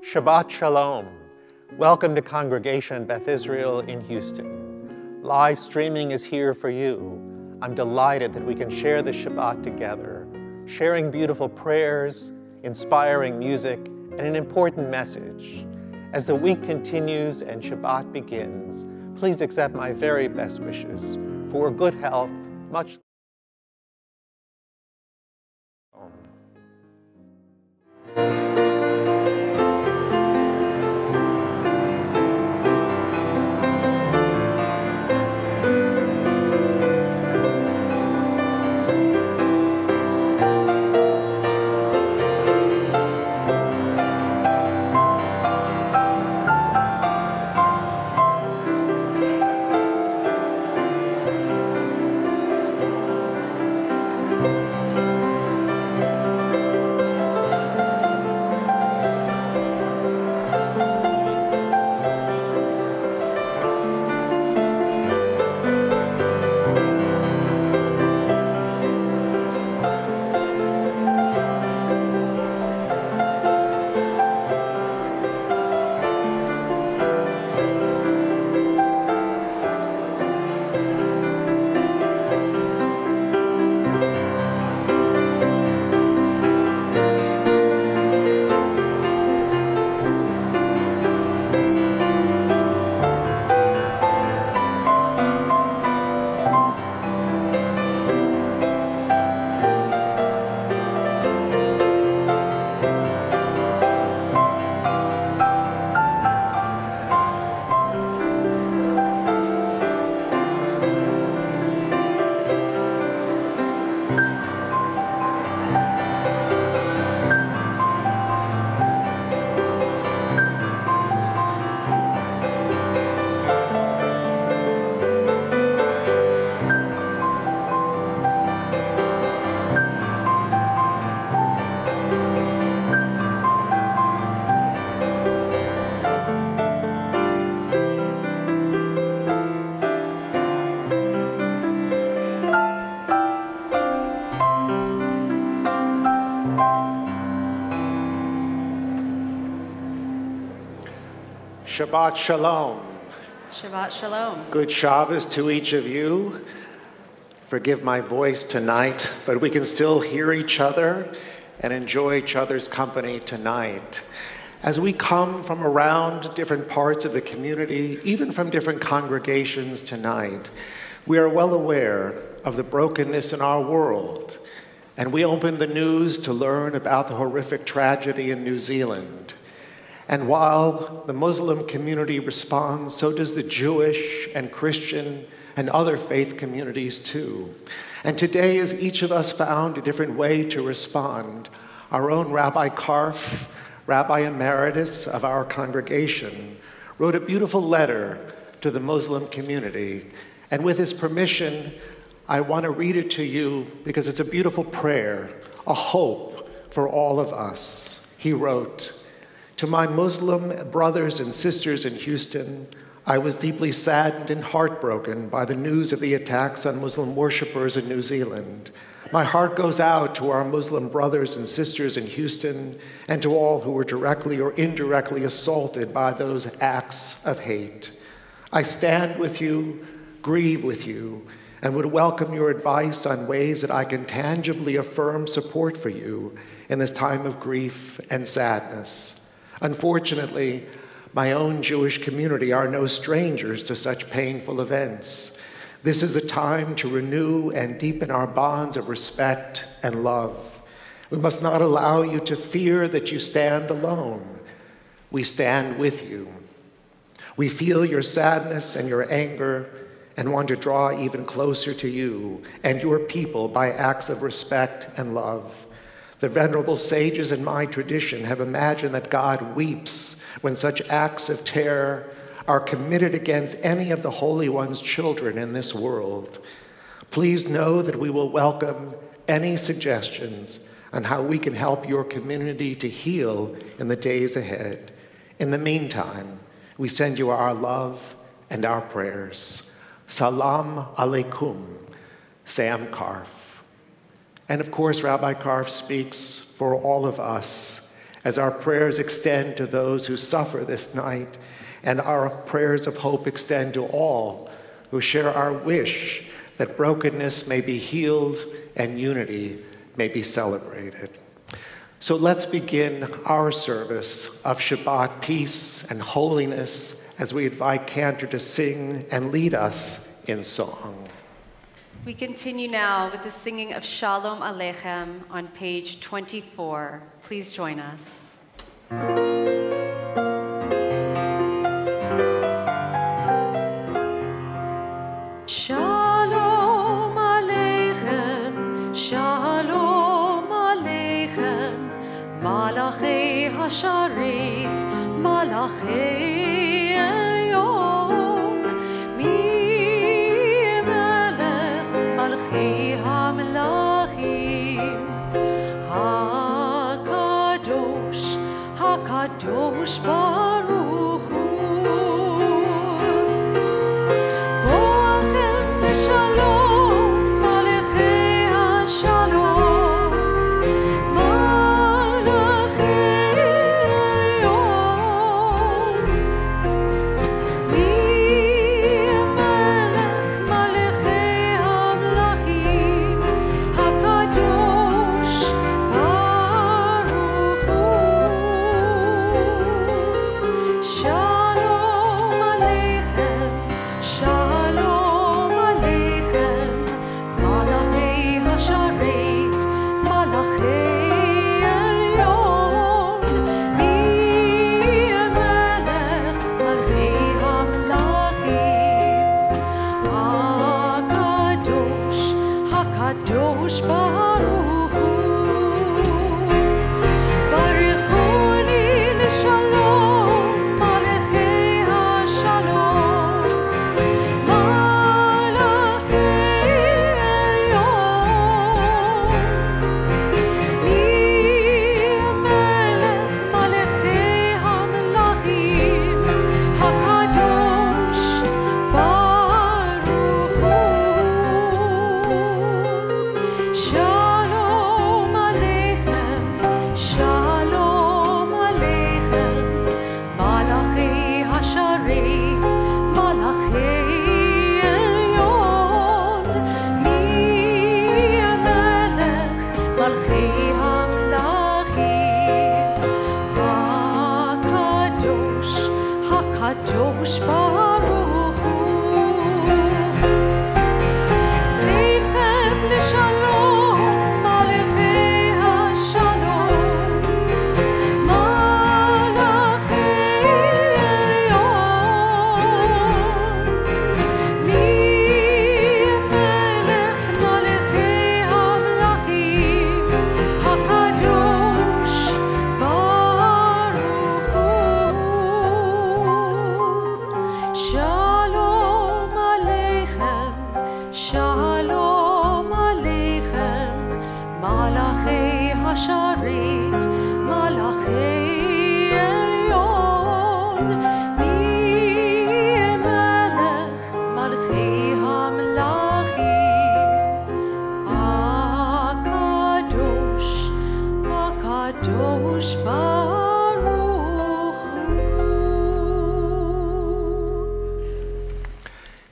Shabbat Shalom. Welcome to Congregation Beth Israel in Houston. Live streaming is here for you. I'm delighted that we can share the Shabbat together, sharing beautiful prayers, inspiring music, and an important message. As the week continues and Shabbat begins, please accept my very best wishes for good health, much Shabbat Shalom. Shabbat Shalom. Good Shabbos to each of you. Forgive my voice tonight, but we can still hear each other and enjoy each other's company tonight. As we come from around different parts of the community, even from different congregations tonight, we are well aware of the brokenness in our world, and we open the news to learn about the horrific tragedy in New Zealand. And while the Muslim community responds, so does the Jewish and Christian and other faith communities too. And today, as each of us found a different way to respond, our own Rabbi Karf, Rabbi Emeritus of our congregation, wrote a beautiful letter to the Muslim community. And with his permission, I want to read it to you because it's a beautiful prayer, a hope for all of us. He wrote, "To my Muslim brothers and sisters in Houston, I was deeply saddened and heartbroken by the news of the attacks on Muslim worshipers in New Zealand. My heart goes out to our Muslim brothers and sisters in Houston and to all who were directly or indirectly assaulted by those acts of hate. I stand with you, grieve with you, and would welcome your advice on ways that I can tangibly affirm support for you in this time of grief and sadness. Unfortunately, my own Jewish community are no strangers to such painful events. This is the time to renew and deepen our bonds of respect and love. We must not allow you to fear that you stand alone. We stand with you. We feel your sadness and your anger and want to draw even closer to you and your people by acts of respect and love. The venerable sages in my tradition have imagined that God weeps when such acts of terror are committed against any of the Holy One's children in this world. Please know that we will welcome any suggestions on how we can help your community to heal in the days ahead. In the meantime, we send you our love and our prayers. Salam alaikum, Sam Karf. And of course, Rabbi Karf speaks for all of us as our prayers extend to those who suffer this night, and our prayers of hope extend to all who share our wish that brokenness may be healed and unity may be celebrated. So let's begin our service of Shabbat peace and holiness as we invite Cantor to sing and lead us in song. We continue now with the singing of Shalom Aleichem on page 24. Please join us. Shalom Aleichem, Shalom Aleichem, Malachei Hasharet, Malachei Elyon, Mi Melech Malchei HaMelachim, HaKadosh, HaKadosh Baruch Hu.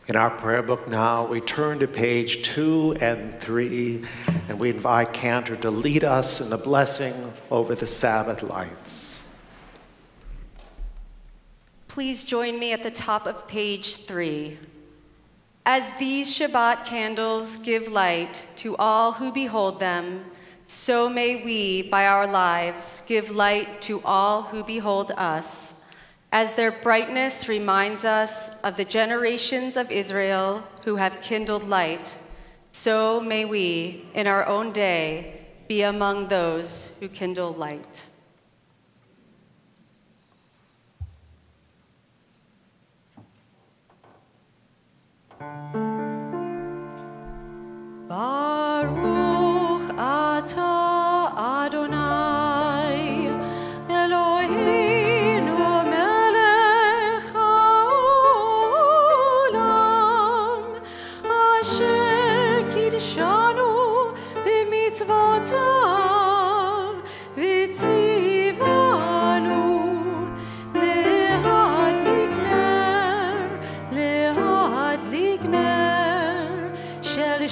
In our prayer book now, we turn to page 2 and 3, and we invite Cantor to lead us in the blessing over the Sabbath lights. Please join me at the top of page 3. As these Shabbat candles give light to all who behold them, so may we, by our lives, give light to all who behold us, as their brightness reminds us of the generations of Israel who have kindled light. So may we, in our own day, be among those who kindle light. Baruch atah Adonai, Eloheinu melech haolam, asher kidshanu b'mitzvotav v'tzivav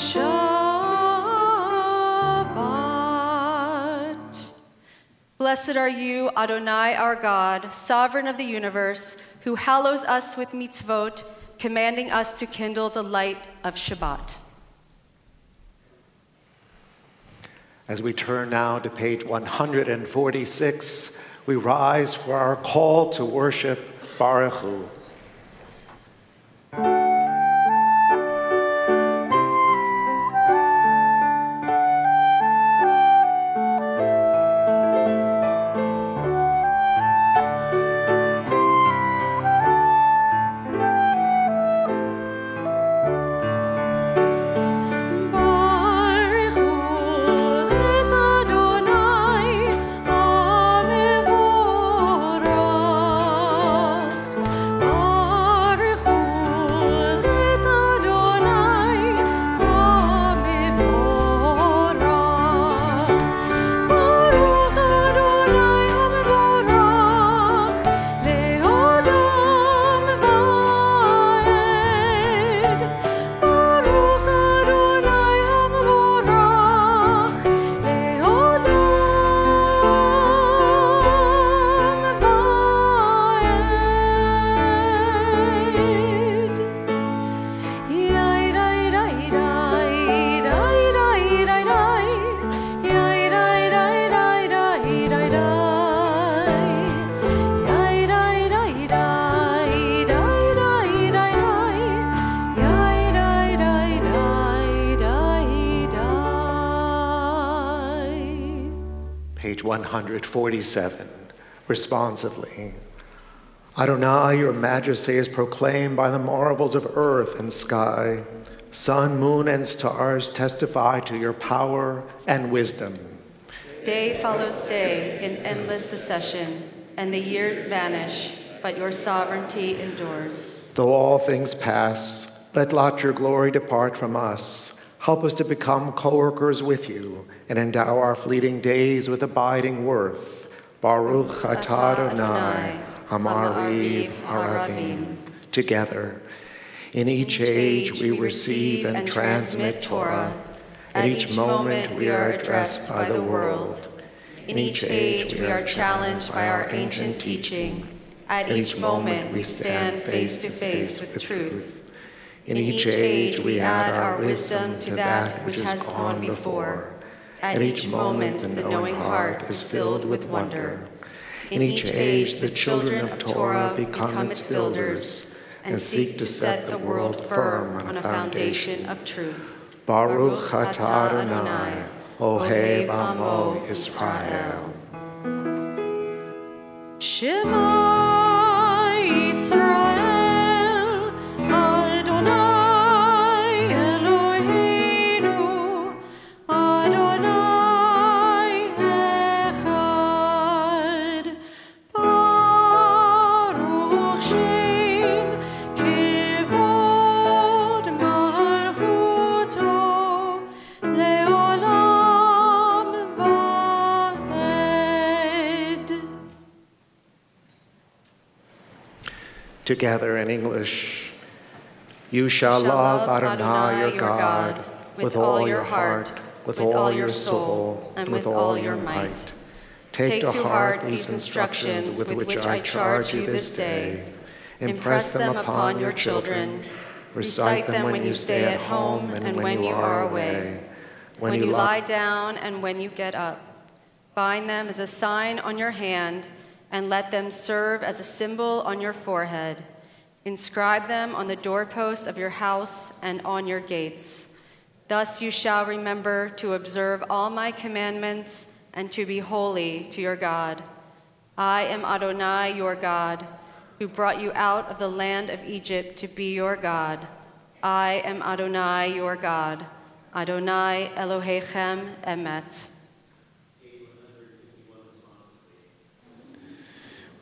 Shabbat. Blessed are you, Adonai, our God, sovereign of the universe, who hallows us with mitzvot, commanding us to kindle the light of Shabbat. As we turn now to page 146, we rise for our call to worship Baruch Hu. Page 147, responsively. Adonai, your majesty is proclaimed by the marvels of earth and sky. Sun, moon, and stars testify to your power and wisdom. Day follows day in endless succession, and the years vanish, but your sovereignty endures. Though all things pass, let not your glory depart from us. Help us to become co-workers with you and endow our fleeting days with abiding worth. Baruch atah Adonai, Hamariv Aravim. Together, in each age we receive and transmit Torah. At each moment we are addressed by the world. In each age we are challenged by our ancient teaching. At each moment we stand face to face with truth. In each age we add our wisdom to that which has gone before. At each moment the knowing heart is filled with wonder. In each age the children of Torah become its builders and seek to set the world firm on a foundation of truth. Baruch atah Adonai, Ohev Amo Israel. Shema Yisrael, Adonai Eloheinu, Adonai Echad. Baruch Shem Kivod Malchuto Leolam Vaed. Together in English. You shall love Adonai your God with all your heart, with all your soul, and with all your might. Take to heart these instructions with which I charge you this day. Impress them upon your children. Recite them when you stay at home and when you are away. When you lie down and when you get up. Bind them as a sign on your hand, and let them serve as a symbol on your forehead. Inscribe them on the doorposts of your house and on your gates. Thus you shall remember to observe all my commandments and to be holy to your God. I am Adonai, your God, who brought you out of the land of Egypt to be your God. I am Adonai, your God. Adonai Elohechem Emet.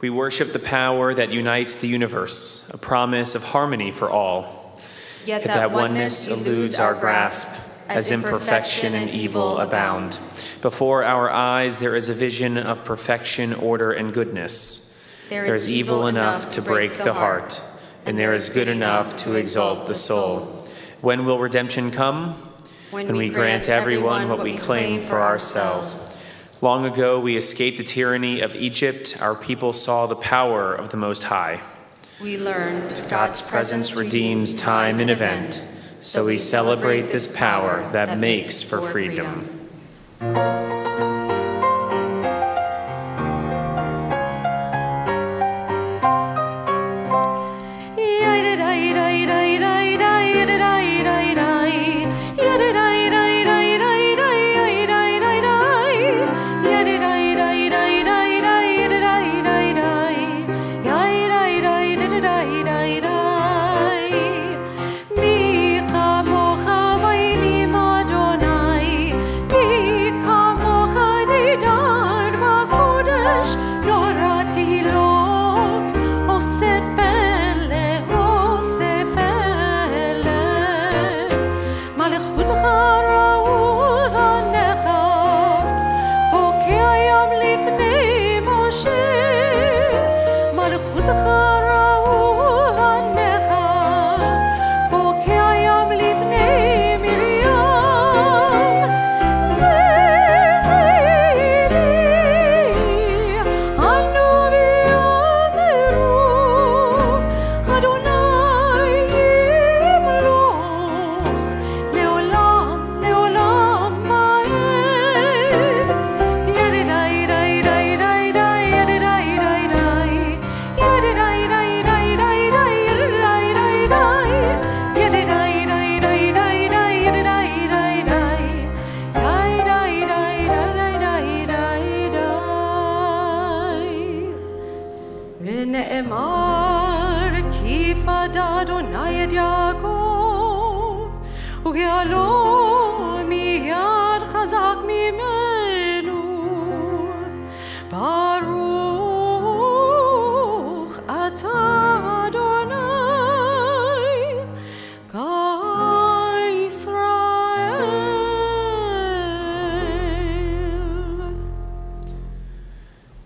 We worship the power that unites the universe, a promise of harmony for all. Yet that oneness eludes our grasp, as imperfection and evil abound. Before our eyes there is a vision of perfection, order, and goodness. There is evil enough to break the heart, and there is good enough to exalt the soul. When will redemption come? when we grant everyone what we claim for ourselves. Long ago we escaped the tyranny of Egypt. Our people saw the power of the Most High. We learned God's presence redeems time and event, so we celebrate this power that makes for freedom.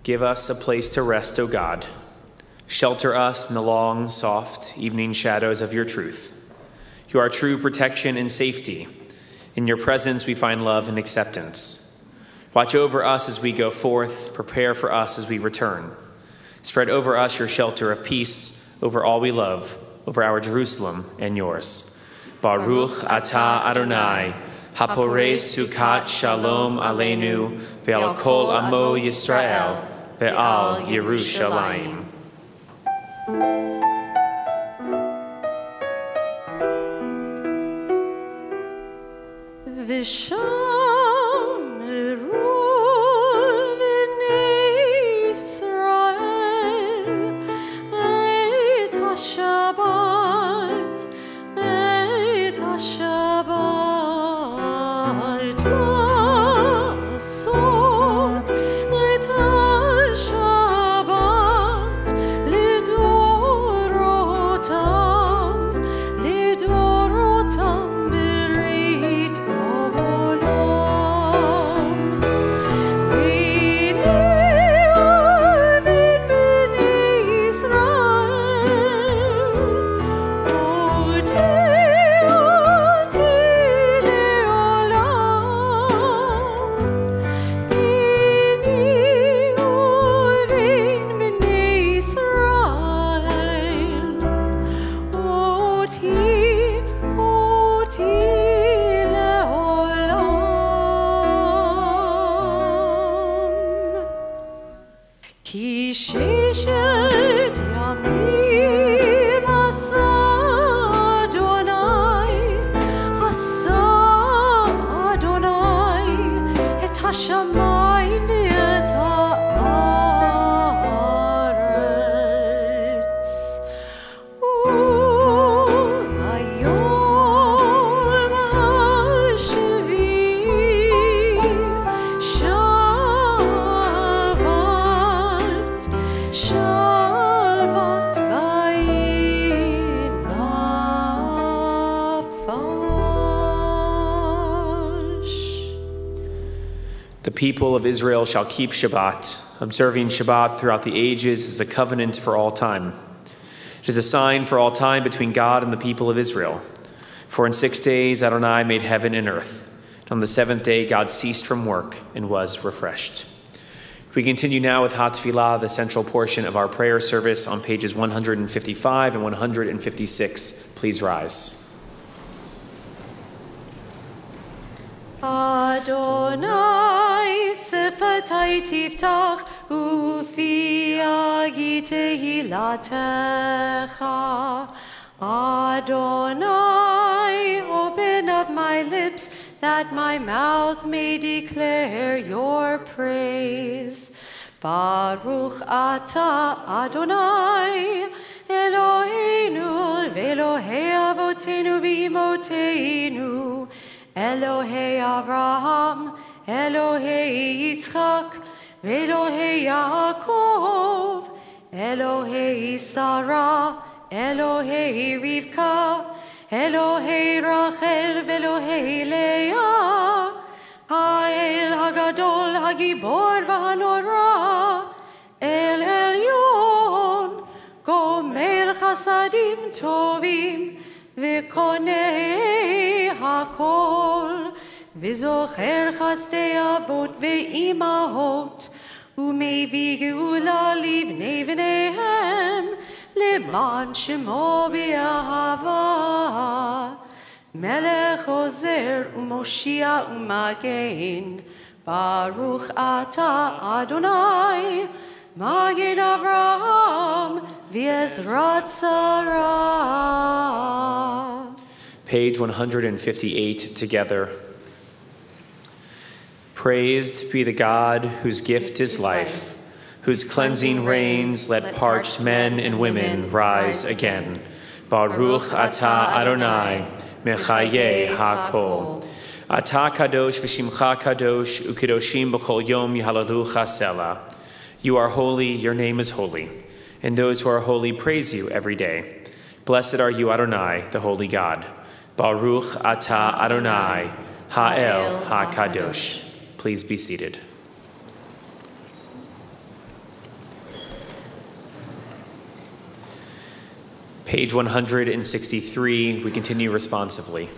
Give us a place to rest, O God. Shelter us in the long, soft evening shadows of your truth. You are true protection and safety. In your presence we find love and acceptance. Watch over us as we go forth. Prepare for us as we return. Spread over us your shelter of peace, over all we love, over our Jerusalem and yours. Baruch atah Adonai, haporei sukat shalom aleinu, ve'al kol amo Yisrael, ve'al Yerushalayim. The people of Israel shall keep Shabbat, observing Shabbat throughout the ages as a covenant for all time. It is a sign for all time between God and the people of Israel. For in 6 days Adonai made heaven and earth. And on the seventh day God ceased from work and was refreshed. We continue now with HaTfilah, the central portion of our prayer service, on pages 155 and 156. Please rise. Adonai sefatai tiftach ufi agi tehilatecha. Adonai, open up my lips that my mouth may declare your praise. Baruch atah Adonai, Eloheinu ve'Elohei avotenu v'imotenu, Elohei Avraham, Elohei Yitzchak, ve'Elohei Yaakov, Elohei Sarah, Elohei Rivka, Elohei Rachel ve'Elohei Leah, Ha'el Hagadol Hagibor v'Hanora, El Elyon, Gomel Chasadim Tovim, V'konei Hakol, V'zocher Chasdei Avot ve'imahot, U'mevi geula livnei v'neihem, Leman shemo be'ahava, Melech ozer u'moshia u'magen, Baruch atah Adonai, Magen Avraham, v'ezrat Sarah. Page 158 together. Praised be the God whose gift is life, whose cleansing rains let parched men and women rise again. Baruch atah Adonai, mechaye hakol. Atah kadosh v'shimcha kadosh, u'kedoshim b'chol yom yihalalucha selah. You are holy, your name is holy, and those who are holy praise you every day. Blessed are you, Adonai, the holy God. Baruch atah Adonai, ha'el ha'kadosh. Please be seated. Page 163, we continue responsively.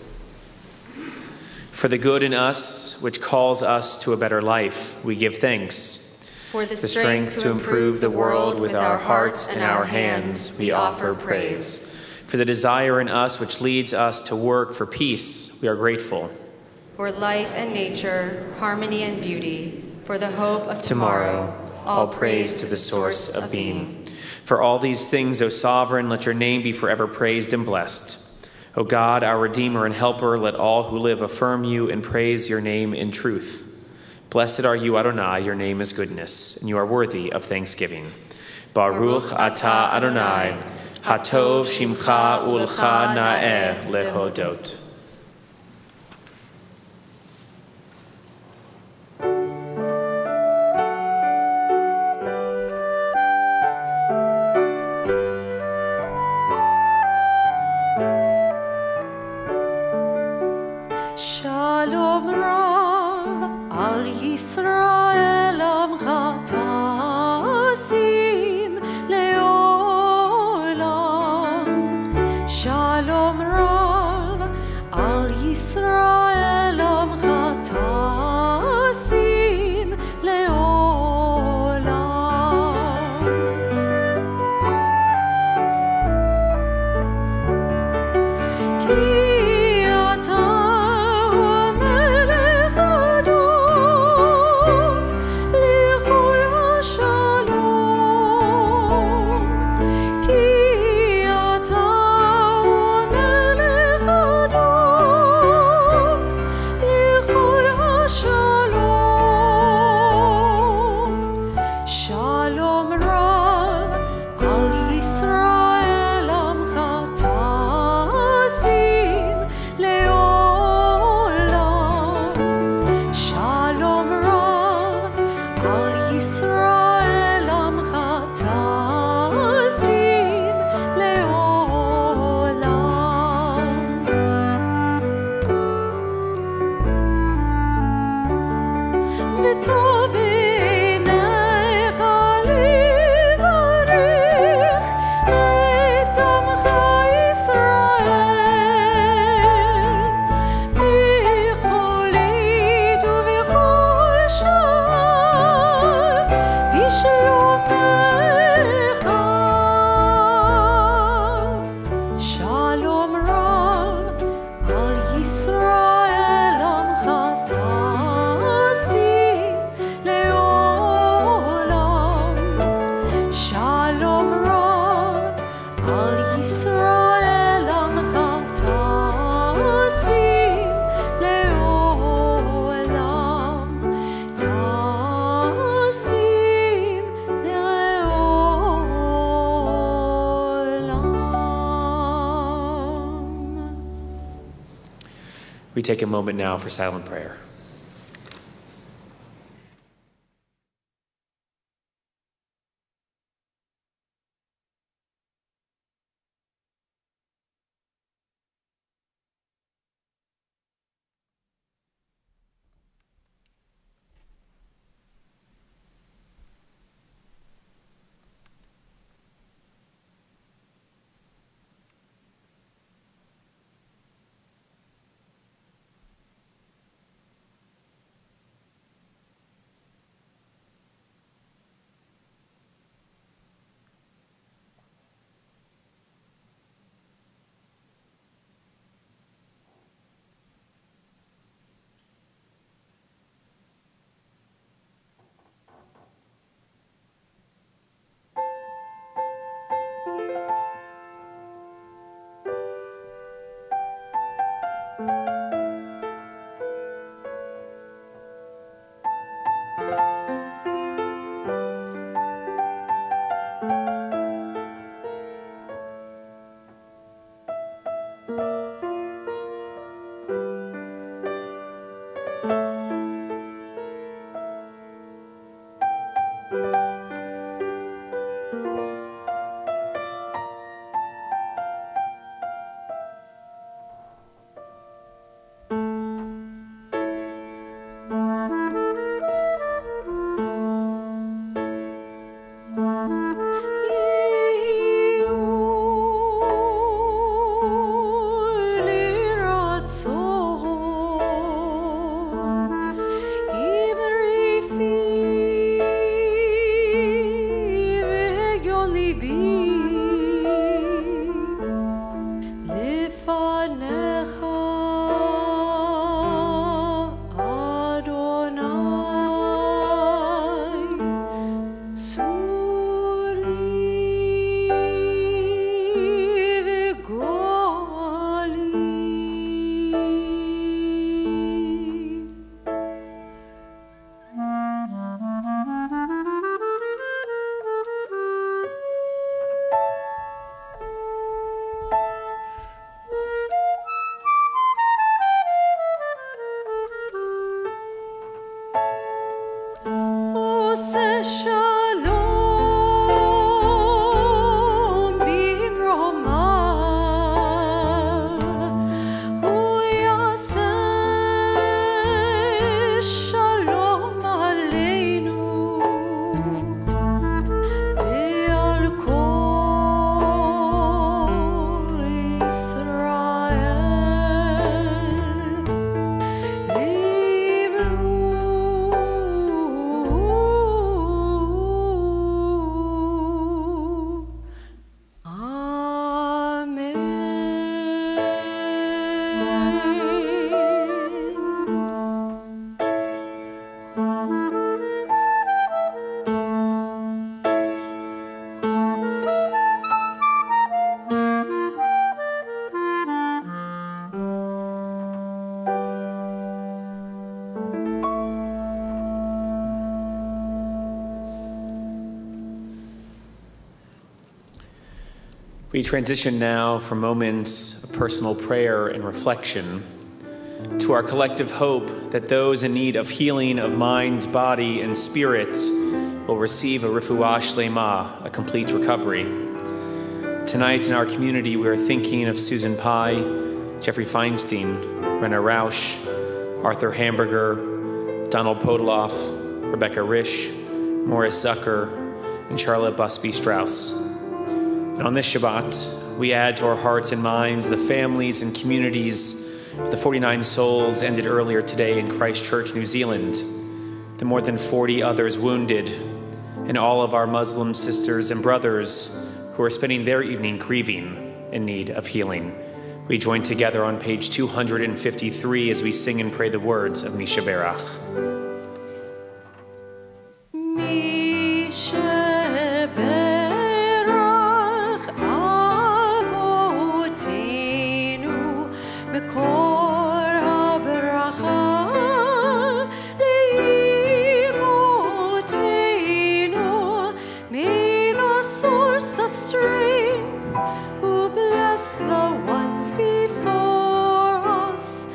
For the good in us, which calls us to a better life, we give thanks. For the strength to improve the world with our hearts and our hands, we offer praise. For the desire in us which leads us to work for peace, we are grateful. For life and nature, harmony and beauty, for the hope of tomorrow, all praise to the source of being. For all these things, O Sovereign, let your name be forever praised and blessed. O God, our Redeemer and Helper, let all who live affirm you and praise your name in truth. Blessed are you, Adonai, your name is goodness, and you are worthy of thanksgiving. Baruch atah Adonai, hatov shimcha ulcha na'eh lehodot. Shalom Rav al Yisrael amcha tasim leolam. Shalom Rav al Yisrael amcha tasim leolam. Shalom We take a moment now for silent prayer. We transition now from moments of personal prayer and reflection to our collective hope that those in need of healing of mind, body, and spirit will receive a refuah shlema, a complete recovery. Tonight in our community, we are thinking of Susan Pai, Jeffrey Feinstein, Rena Rausch, Arthur Hamburger, Donald Podoloff, Rebecca Risch, Morris Zucker, and Charlotte Busby Strauss. And on this Shabbat, we add to our hearts and minds the families and communities of the 49 souls ended earlier today in Christchurch, New Zealand, the more than 40 others wounded, and all of our Muslim sisters and brothers who are spending their evening grieving in need of healing. We join together on page 253 as we sing and pray the words of Misha Berach. Who bless the ones before us.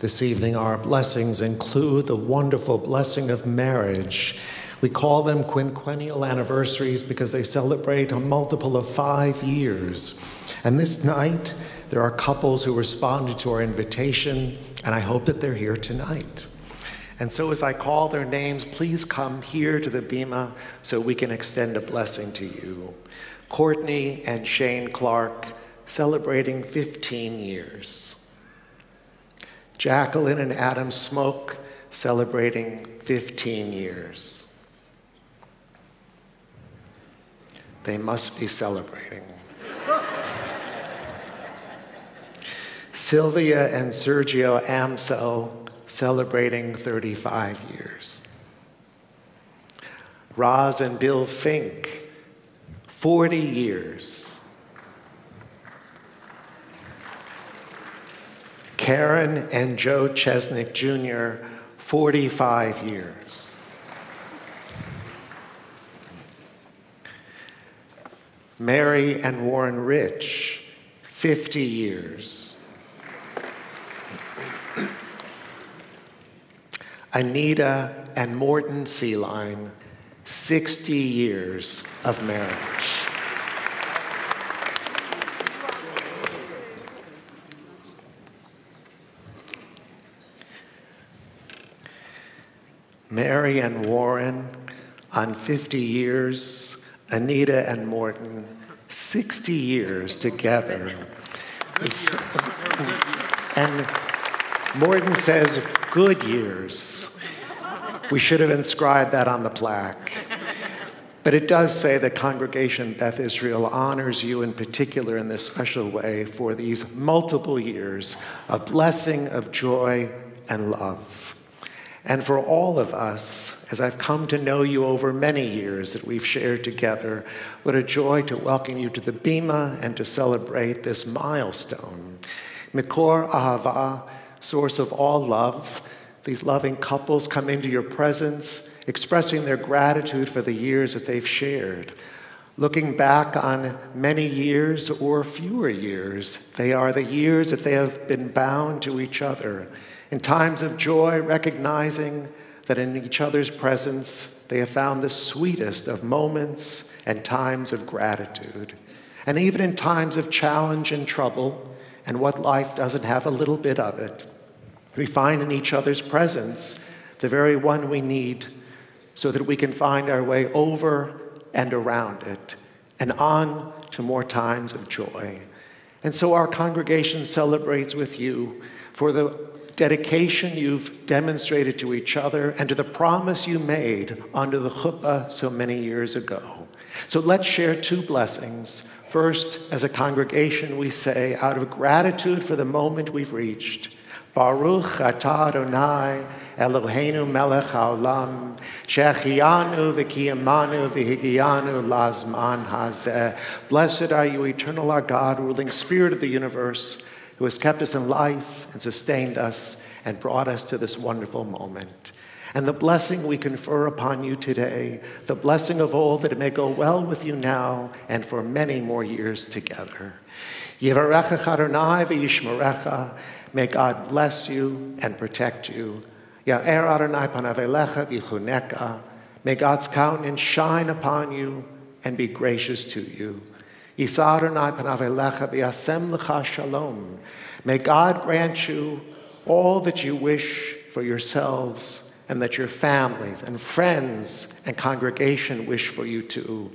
This evening, our blessings include the wonderful blessing of marriage. We call them quinquennial anniversaries because they celebrate a multiple of 5 years. And this night, there are couples who responded to our invitation, and I hope that they're here tonight. And so as I call their names, please come here to the bima so we can extend a blessing to you. Courtney and Shane Clark, celebrating 15 years. Jacqueline and Adam Smoke, celebrating 15 years. They must be celebrating. Sylvia and Sergio Amsel, celebrating 35 years. Roz and Bill Fink, 40 years. Karen and Joe Chesnick Jr., 45 years. Mary and Warren Rich, 50 years. Anita and Morton Sealine, 60 years of marriage. Mary and Warren on 50 years, Anita and Morton, 60 years together. And Morton says, good years. We should have inscribed that on the plaque. But it does say that Congregation Beth Israel honors you in particular in this special way for these multiple years of blessing, of joy, and love. And for all of us, as I've come to know you over many years that we've shared together, what a joy to welcome you to the bima and to celebrate this milestone. Mikor Ahava, source of all love, these loving couples come into your presence, expressing their gratitude for the years that they've shared. Looking back on many years or fewer years, they are the years that they have been bound to each other. In times of joy, recognizing that in each other's presence, they have found the sweetest of moments and times of gratitude. And even in times of challenge and trouble, and what life doesn't have a little bit of it, we find in each other's presence the very one we need so that we can find our way over and around it and on to more times of joy. And so our congregation celebrates with you for the dedication you've demonstrated to each other and to the promise you made under the chuppah so many years ago. So let's share 2 blessings. First, as a congregation, we say, out of gratitude for the moment we've reached, Baruch atah Adonai Eloheinu melech haolam, she'achiyanu v'kiyamanu v'higiyanu lazman hazeh. Blessed are you, eternal our God, ruling Spirit of the universe, who has kept us in life and sustained us and brought us to this wonderful moment. And the blessing we confer upon you today, the blessing of all, that it may go well with you now and for many more years together. Yivarecha Adonai v'yishmerecha. May God bless you and protect you. Ya'er Adonai panav elecha v'chuneka. May God's countenance shine upon you and be gracious to you. May God grant you all that you wish for yourselves and that your families and friends and congregation wish for you too.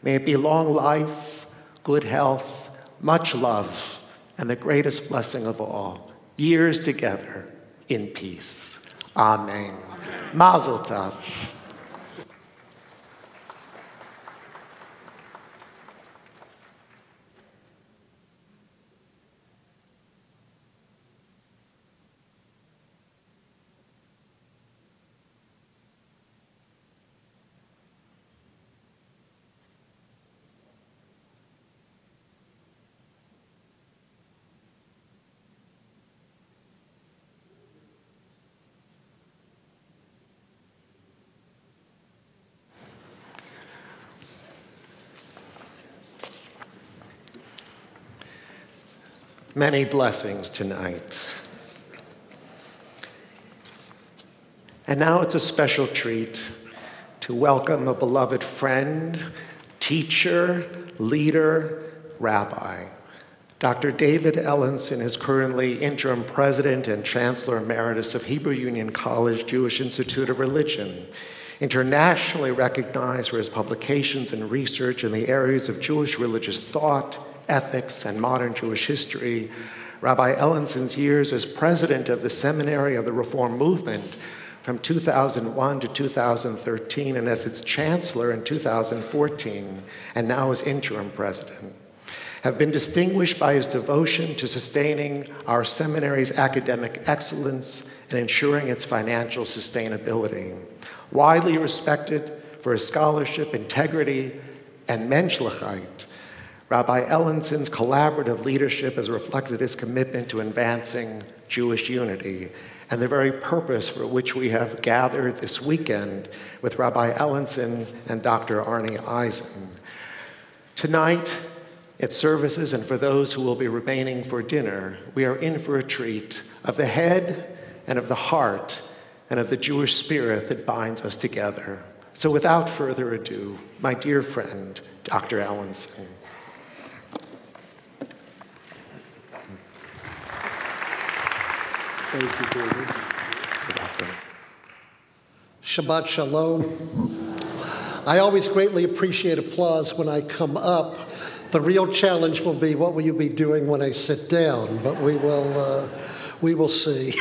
May it be long life, good health, much love, and the greatest blessing of all, years together in peace. Amen. Mazel tov. Many blessings tonight. And now it's a special treat to welcome a beloved friend, teacher, leader, rabbi. Dr. David Ellenson is currently interim president and chancellor emeritus of Hebrew Union College Jewish Institute of Religion, internationally recognized for his publications and research in the areas of Jewish religious thought, ethics, and modern Jewish history. Rabbi Ellenson's years as president of the Seminary of the Reform Movement from 2001 to 2013, and as its chancellor in 2014, and now as interim president, have been distinguished by his devotion to sustaining our seminary's academic excellence and ensuring its financial sustainability. Widely respected for his scholarship, integrity, and menschlichkeit, Rabbi Ellenson's collaborative leadership has reflected his commitment to advancing Jewish unity and the very purpose for which we have gathered this weekend with Rabbi Ellenson and Dr. Arnie Eisen. Tonight, at services and for those who will be remaining for dinner, we are in for a treat of the head and of the heart and of the Jewish spirit that binds us together. So without further ado, my dear friend, Dr. Ellenson. Thank you, David. Shabbat Shalom. I always greatly appreciate applause when I come up. The real challenge will be, what will you be doing when I sit down? But we will see.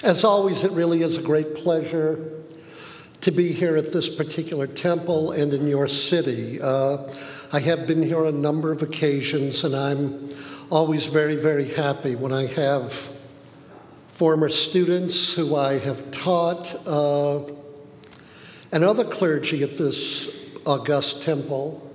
As always, it really is a great pleasure to be here at this particular temple and in your city. I have been here on a number of occasions, and I'm always very, very happy when I have former students who I have taught and other clergy at this august temple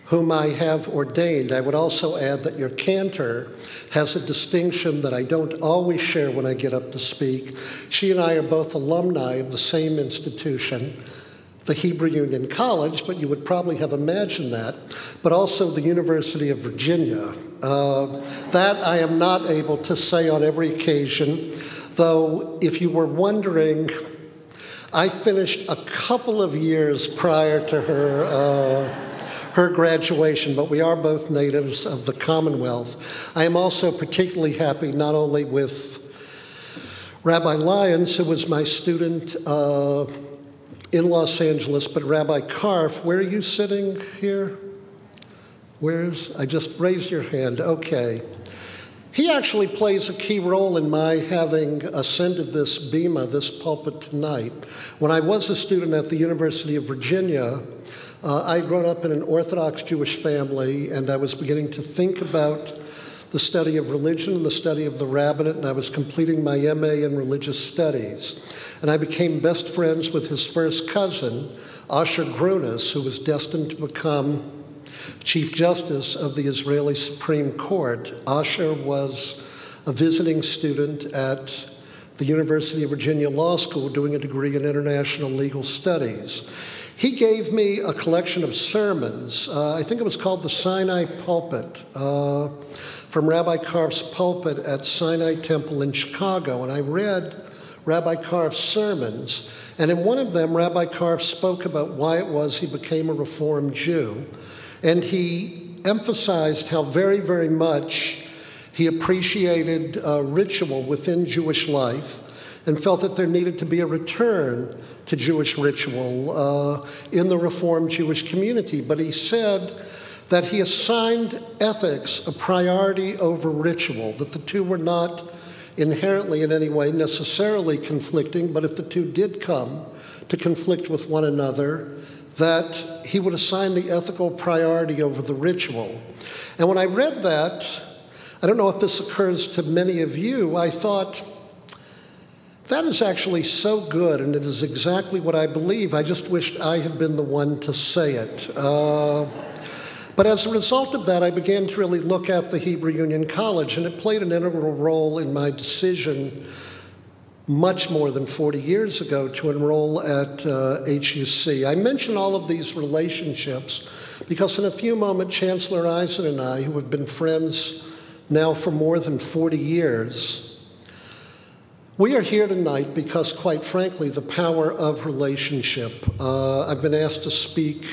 whom I have ordained. I would also add that your cantor has a distinction that I don't always share when I get up to speak. She and I are both alumni of the same institution, the Hebrew Union College, but you would probably have imagined that, but also the University of Virginia. That I am not able to say on every occasion, though if you were wondering, I finished a couple of years prior to her graduation, but we are both natives of the Commonwealth. I am also particularly happy not only with Rabbi Lyons, who was my student in Los Angeles, but Rabbi Karf. Where are you sitting here? I just raised your hand, okay. He actually plays a key role in my having ascended this bima, this pulpit tonight. When I was a student at the University of Virginia, I'd grown up in an Orthodox Jewish family, and I was beginning to think about the study of religion and the study of the rabbinate, and I was completing my MA in religious studies. And I became best friends with his first cousin, Asher Grunis, who was destined to become Chief Justice of the Israeli Supreme Court. Asher was a visiting student at the University of Virginia Law School doing a degree in international legal studies. He gave me a collection of sermons. I think it was called the Sinai Pulpit, from Rabbi Karf's pulpit at Sinai Temple in Chicago. And I read Rabbi Karf's sermons. And in one of them, Rabbi Karf spoke about why it was he became a Reformed Jew. And he emphasized how very, very much he appreciated ritual within Jewish life and felt that there needed to be a return to Jewish ritual in the Reformed Jewish community. But he said that he assigned ethics a priority over ritual, that the two were not inherently in any way necessarily conflicting, but if the two did come to conflict with one another, that he would assign the ethical priority over the ritual. And when I read that, I don't know if this occurs to many of you, I thought, that is actually so good, and it is exactly what I believe. I just wished I had been the one to say it. But as a result of that, I began to really look at the Hebrew Union College, and it played an integral role in my decision much more than 40 years ago to enroll at HUC. I mention all of these relationships because in a few moments, Chancellor Eisen and I, who have been friends now for more than 40 years, We are here tonight because, quite frankly, the power of relationship. I've been asked to speak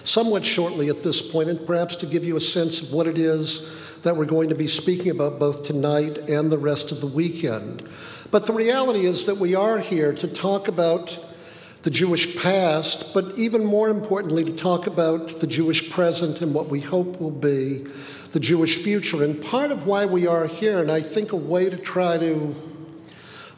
somewhat shortly at this point, and perhaps to give you a sense of what it is that we're going to be speaking about both tonight and the rest of the weekend. But the reality is that we are here to talk about the Jewish past, but even more importantly, to talk about the Jewish present and what we hope will be the Jewish future. And part of why we are here, and I think a way to try to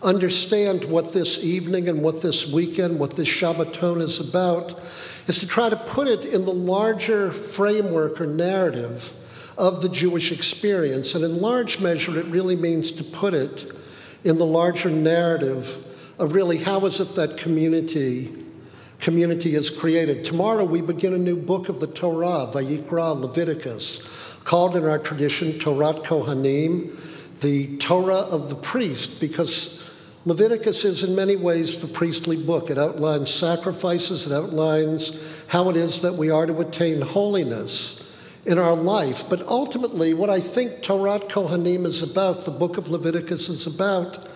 understand what this evening and what this weekend, what this Shabbaton is about, is to try to put it in the larger framework or narrative of the Jewish experience. And in large measure, it really means to put it in the larger narrative of really how is it that community is created. Tomorrow we begin a new book of the Torah, Vayikra, Leviticus, called in our tradition Torat Kohanim, the Torah of the priest, because Leviticus is in many ways the priestly book. It outlines sacrifices, it outlines how it is that we are to attain holiness in our life. But ultimately, what I think Torat Kohanim is about, the book of Leviticus is about,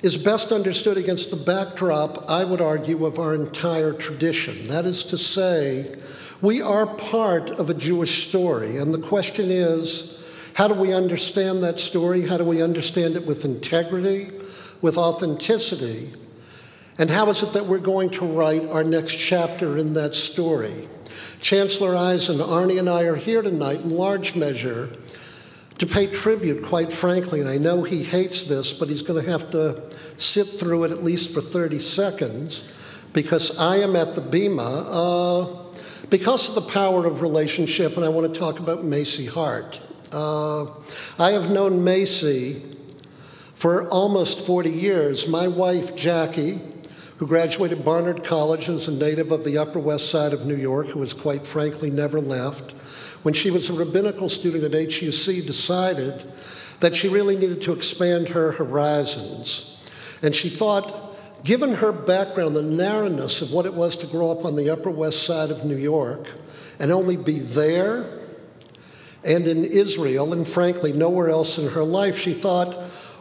is best understood against the backdrop, I would argue, of our entire tradition. That is to say, we are part of a Jewish story, and the question is, how do we understand that story? How do we understand it with integrity, with authenticity? And how is it that we're going to write our next chapter in that story? Chancellor Eisen, Arnie, and I are here tonight in large measure to pay tribute, quite frankly, and I know he hates this, but he's going to have to sit through it at least for 30 seconds, because I am at the Bima because of the power of relationship, and I want to talk about Macy Hart. I have known Macy for almost 40 years. My wife, Jackie, who graduated Barnard College and is a native of the Upper West Side of New York, who has quite frankly never left, when she was a rabbinical student at HUC, decided that she really needed to expand her horizons. And she thought, given her background, the narrowness of what it was to grow up on the Upper West Side of New York and only be there and in Israel, and frankly nowhere else in her life, she thought,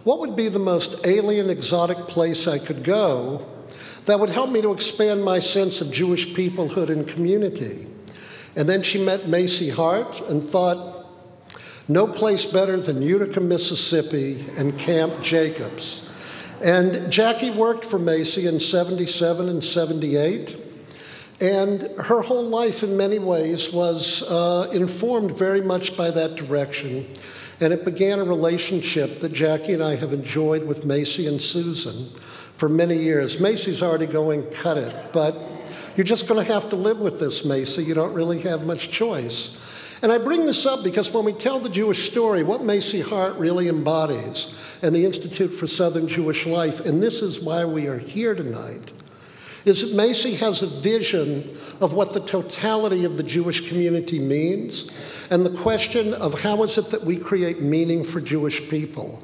what would be the most alien, exotic place I could go that would help me to expand my sense of Jewish peoplehood and community? And then she met Macy Hart and thought, no place better than Utica, Mississippi and Camp Jacobs. And Jackie worked for Macy in 77 and 78. And her whole life in many ways was informed very much by that direction. And it began a relationship that Jackie and I have enjoyed with Macy and Susan for many years. Macy's already going, cut it, but you're just going to have to live with this, Macy. You don't really have much choice. And I bring this up because when we tell the Jewish story, what Macy Hart really embodies, and the Institute for Southern Jewish Life, and this is why we are here tonight, is that Macy has a vision of what the totality of the Jewish community means, and the question of how is it that we create meaning for Jewish people.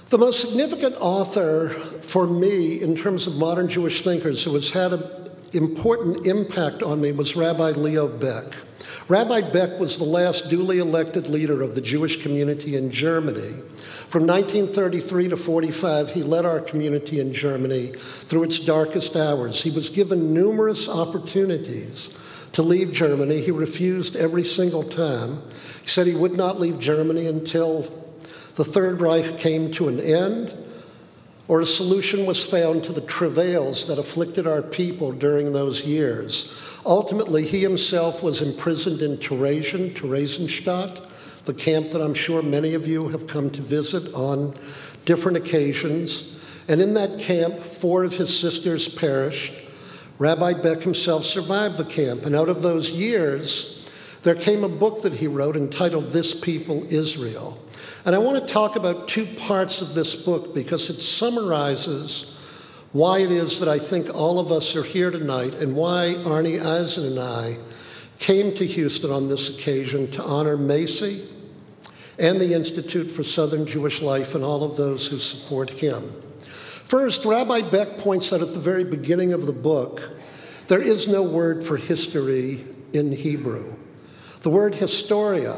The most significant author for me in terms of modern Jewish thinkers who has had an important impact on me was Rabbi Leo Beck. Rabbi Beck was the last duly elected leader of the Jewish community in Germany. From 1933 to 45, he led our community in Germany through its darkest hours. He was given numerous opportunities to leave Germany. He refused every single time. He said he would not leave Germany until the Third Reich came to an end, or a solution was found to the travails that afflicted our people during those years. Ultimately, he himself was imprisoned in Theresienstadt, the camp that I'm sure many of you have come to visit on different occasions. And in that camp, 4 of his sisters perished. Rabbi Beck himself survived the camp. And out of those years, there came a book that he wrote entitled This People, Israel. And I want to talk about 2 parts of this book because it summarizes why it is that I think all of us are here tonight and why Arnie Eisen and I came to Houston on this occasion to honor Macy and the Institute for Southern Jewish Life and all of those who support him. First, Rabbi Beck points out at the very beginning of the book, there is no word for history in Hebrew. The word historia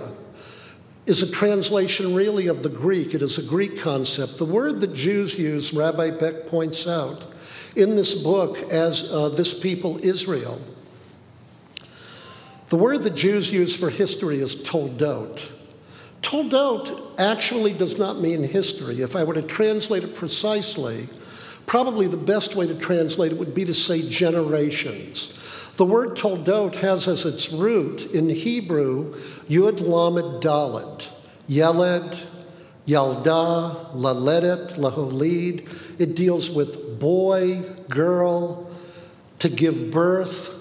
is a translation really of the Greek. It is a Greek concept. The word that Jews use, Rabbi Beck points out, in this book as this people Israel, the word that Jews use for history is toldot. Toldot actually does not mean history. If I were to translate it precisely, probably the best way to translate it would be to say generations. The word toldot has as its root in Hebrew, Yud Lamed Dalet, Yeled, Yalda, Laledet, Laholid. It deals with boy, girl, to give birth.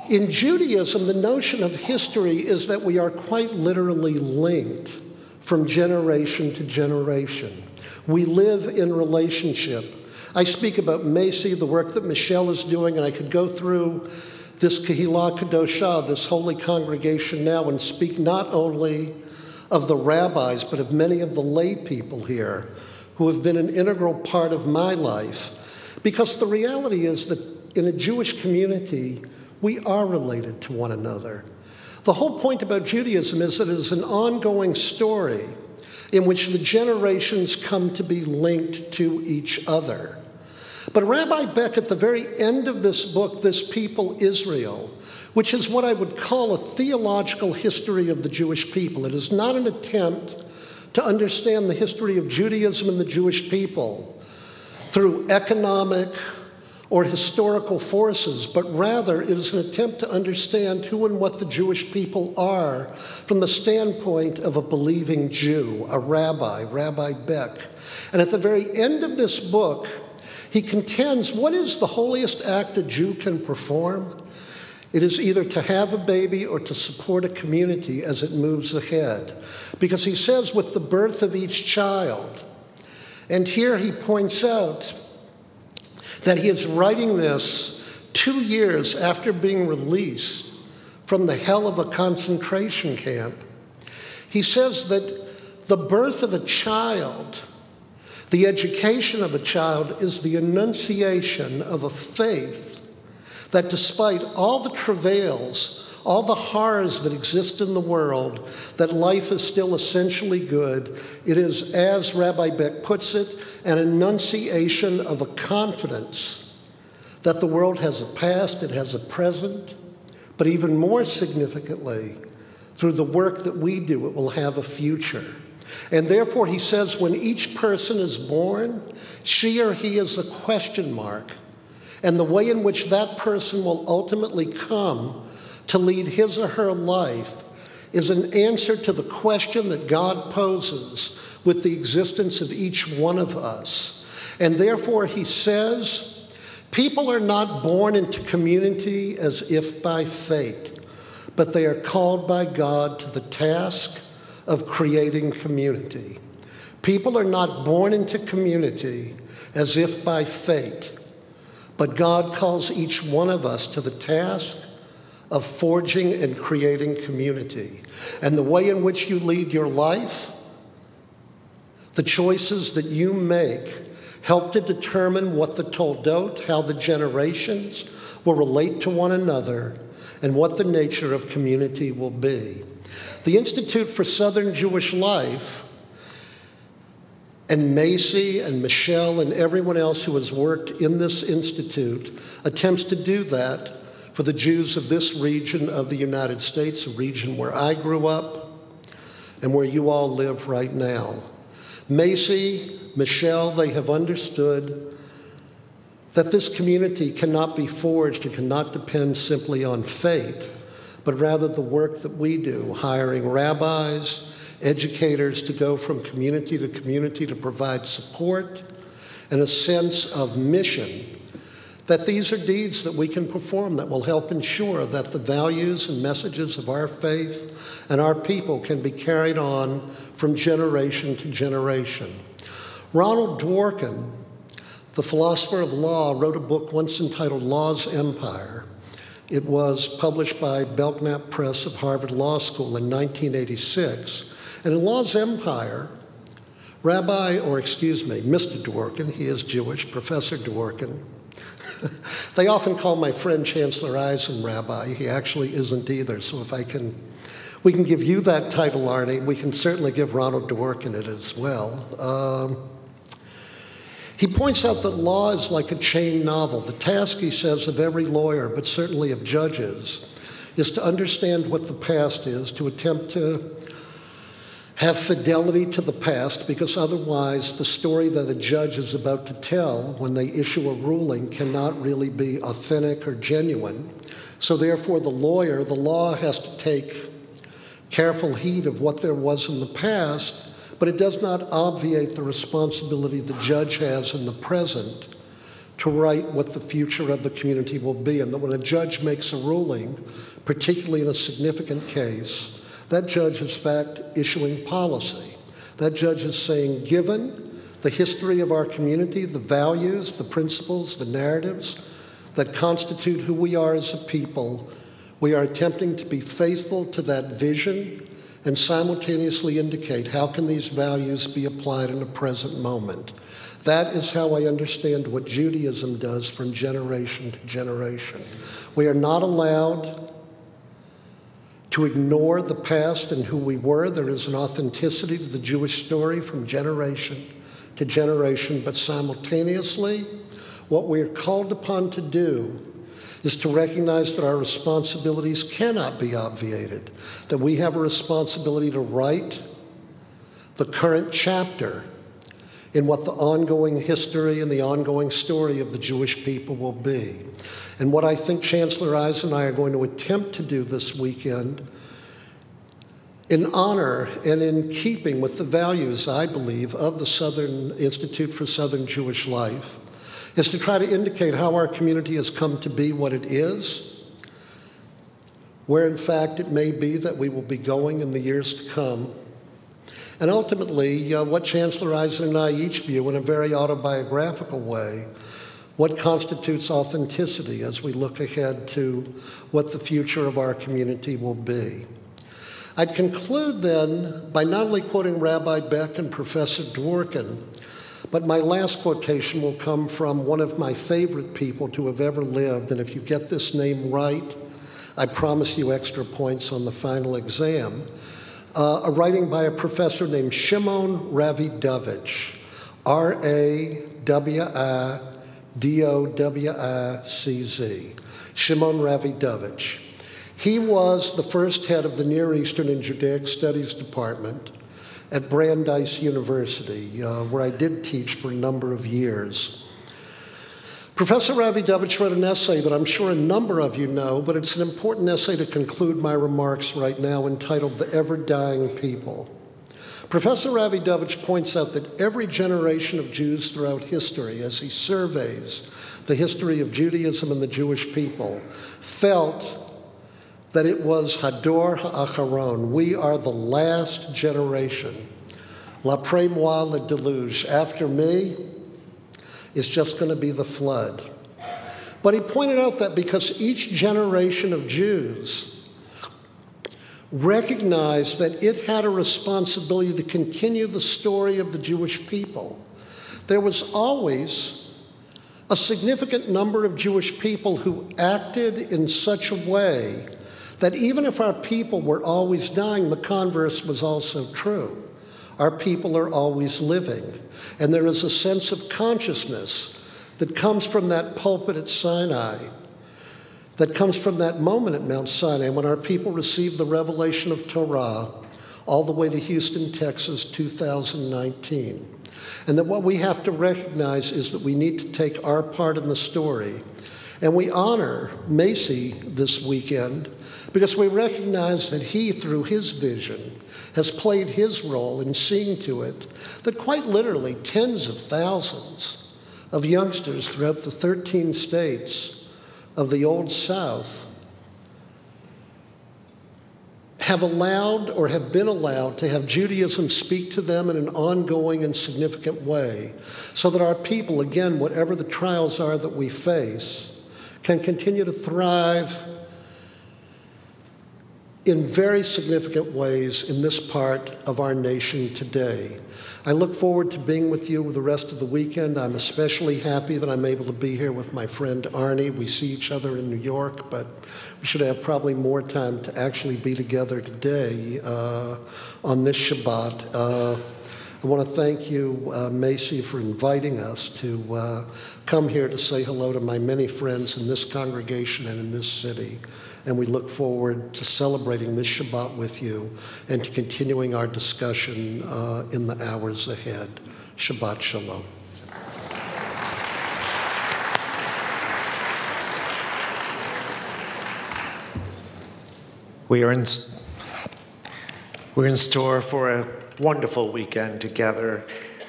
In Judaism, the notion of history is that we are quite literally linked from generation to generation. We live in relationship. I speak about Macy, the work that Michelle is doing, and I could go through this Kehillah Kadoshah, this holy congregation now, and speak not only of the rabbis, but of many of the lay people here who have been an integral part of my life. Because the reality is that in a Jewish community, we are related to one another. The whole point about Judaism is that it is an ongoing story in which the generations come to be linked to each other. But Rabbi Beck, at the very end of this book, This People Israel, which is what I would call a theological history of the Jewish people. It is not an attempt to understand the history of Judaism and the Jewish people through economic or historical forces, but rather it is an attempt to understand who and what the Jewish people are from the standpoint of a believing Jew, a rabbi, Rabbi Beck. And at the very end of this book, he contends, what is the holiest act a Jew can perform? It is either to have a baby or to support a community as it moves ahead. Because he says, with the birth of each child, and here he points out that he is writing this 2 years after being released from the hell of a concentration camp. He says that the birth of a child, the education of a child, is the enunciation of a faith that despite all the travails, all the horrors that exist in the world, that life is still essentially good. It is, as Rabbi Beck puts it, an enunciation of a confidence that the world has a past, it has a present, but even more significantly, through the work that we do, it will have a future. And therefore, he says, when each person is born, she or he is a question mark. And the way in which that person will ultimately come to lead his or her life is an answer to the question that God poses with the existence of each one of us. And therefore, he says, people are not born into community as if by fate, but they are called by God to the task of creating community. People are not born into community as if by fate, but God calls each one of us to the task of forging and creating community. And the way in which you lead your life, the choices that you make, help to determine what the toldot, how the generations will relate to one another, and what the nature of community will be. The Institute for Southern Jewish Life, and Macy and Michelle and everyone else who has worked in this institute, attempts to do that for the Jews of this region of the United States, a region where I grew up and where you all live right now. Macy, Michelle, they have understood that this community cannot be forged and cannot depend simply on fate, but rather the work that we do, hiring rabbis, educators to go from community to provide support and a sense of mission, that these are deeds that we can perform that will help ensure that the values and messages of our faith and our people can be carried on from generation to generation. Ronald Dworkin, the philosopher of law, wrote a book once entitled Law's Empire. It was published by Belknap Press of Harvard Law School in 1986. And in Law's Empire, Mr. Dworkin, he is Jewish, Professor Dworkin. They often call my friend Chancellor Eisen rabbi. He actually isn't either, so if I can We can give you that title, Arnie. We can certainly give Ronald Dworkin it as well. He points out that law is like a chain novel. The task, he says, of every lawyer, but certainly of judges, is to understand what the past is, to attempt to have fidelity to the past, because otherwise the story that a judge is about to tell when they issue a ruling cannot really be authentic or genuine. So therefore the law has to take careful heed of what there was in the past, but it does not obviate the responsibility the judge has in the present to write what the future of the community will be. And that when a judge makes a ruling, particularly in a significant case, that judge is, in fact, issuing policy. That judge is saying, given the history of our community, the values, the principles, the narratives that constitute who we are as a people, we are attempting to be faithful to that vision and simultaneously indicate how can these values be applied in the present moment. That is how I understand what Judaism does from generation to generation. We are not allowed to ignore the past and who we were. There is an authenticity to the Jewish story from generation to generation, but simultaneously, what we are called upon to do is to recognize that our responsibilities cannot be obviated, that we have a responsibility to write the current chapter in what the ongoing history and the ongoing story of the Jewish people will be. And what I think Chancellor Eisen and I are going to attempt to do this weekend, in honor and in keeping with the values, I believe, of the Southern Institute for Southern Jewish Life, is to try to indicate how our community has come to be what it is, where in fact it may be that we will be going in the years to come, and ultimately what Chancellor Eisen and I each view in a very autobiographical way, what constitutes authenticity as we look ahead to what the future of our community will be. I'd conclude then by not only quoting Rabbi Beck and Professor Dworkin, but my last quotation will come from one of my favorite people to have ever lived, and if you get this name right, I promise you extra points on the final exam. A writing by a professor named Shimon Ravidovich, R-A-W-I-D-O-W-I-C-Z, Shimon Ravidovich. He was the first head of the Near Eastern and Judaic Studies Department at Brandeis University, where I did teach for a number of years. Professor Ravidovich wrote an essay that I'm sure a number of you know, but it's an important essay to conclude my remarks right now, entitled The Ever-Dying People. Professor Ravidovich points out that every generation of Jews throughout history, as he surveys the history of Judaism and the Jewish people, felt that it was Hador Ha'acharon. We are the last generation. L'après moi, le déluge. After me, it's just going to be the flood. But he pointed out that because each generation of Jews recognized that it had a responsibility to continue the story of the Jewish people, there was always a significant number of Jewish people who acted in such a way that even if our people were always dying, the converse was also true. Our people are always living. And there is a sense of consciousness that comes from that pulpit at Sinai, that comes from that moment at Mount Sinai when our people received the revelation of Torah all the way to Houston, Texas, 2019. And that what we have to recognize is that we need to take our part in the story. And we honor Macy this weekend because we recognize that he, through his vision, has played his role in seeing to it that quite literally tens of thousands of youngsters throughout the 13 states of the Old South have allowed or have been allowed to have Judaism speak to them in an ongoing and significant way, so that our people, again, whatever the trials are that we face, can continue to thrive in very significant ways in this part of our nation today. I look forward to being with you the rest of the weekend. I'm especially happy that I'm able to be here with my friend Arnie. We see each other in New York, but we should have probably more time to actually be together today on this Shabbat. I want to thank you, Macy, for inviting us to come here to say hello to my many friends in this congregation and in this city. And we look forward to celebrating this Shabbat with you and to continuing our discussion in the hours ahead. Shabbat Shalom. We're in store for a wonderful weekend together.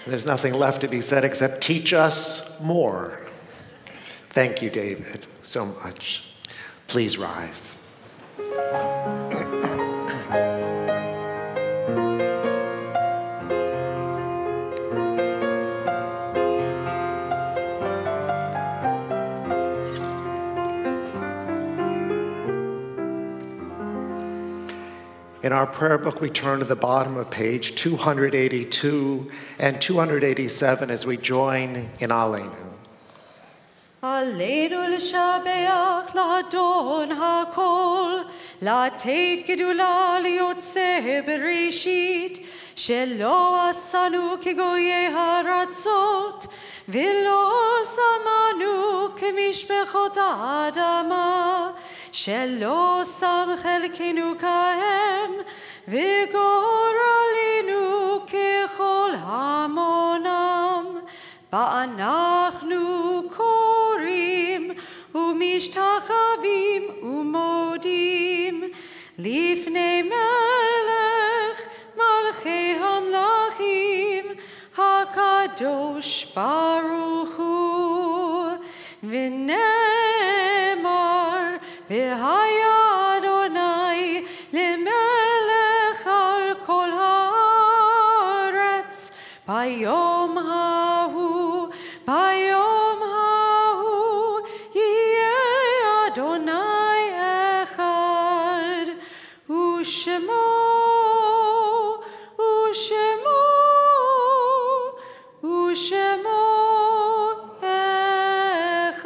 There's nothing left to be said except teach us more. Thank you, David, so much. Please rise. In our prayer book, we turn to the bottom of page 282 and 287 as we join in Aleinu. Aleinu l'shabeach l'adon hakol, לתת גדולה ליוצא בראשית, שלא עשנו כגויי הארצות, ולא שמנו כמשפחות האדמה, שלא שם חלקנו כהם, וגורלנו ככל המונם. ואנחנו קוראים ומשתחווים ומודים לפני מלך מלכי המלכים הקדוש ברוך הוא. ונאמר והיה אדוני למלך על כל הארץ ביום ההוא, ביום ההוא יהיה אדוני אחד, ושמו, ושמו, ושמו אחד.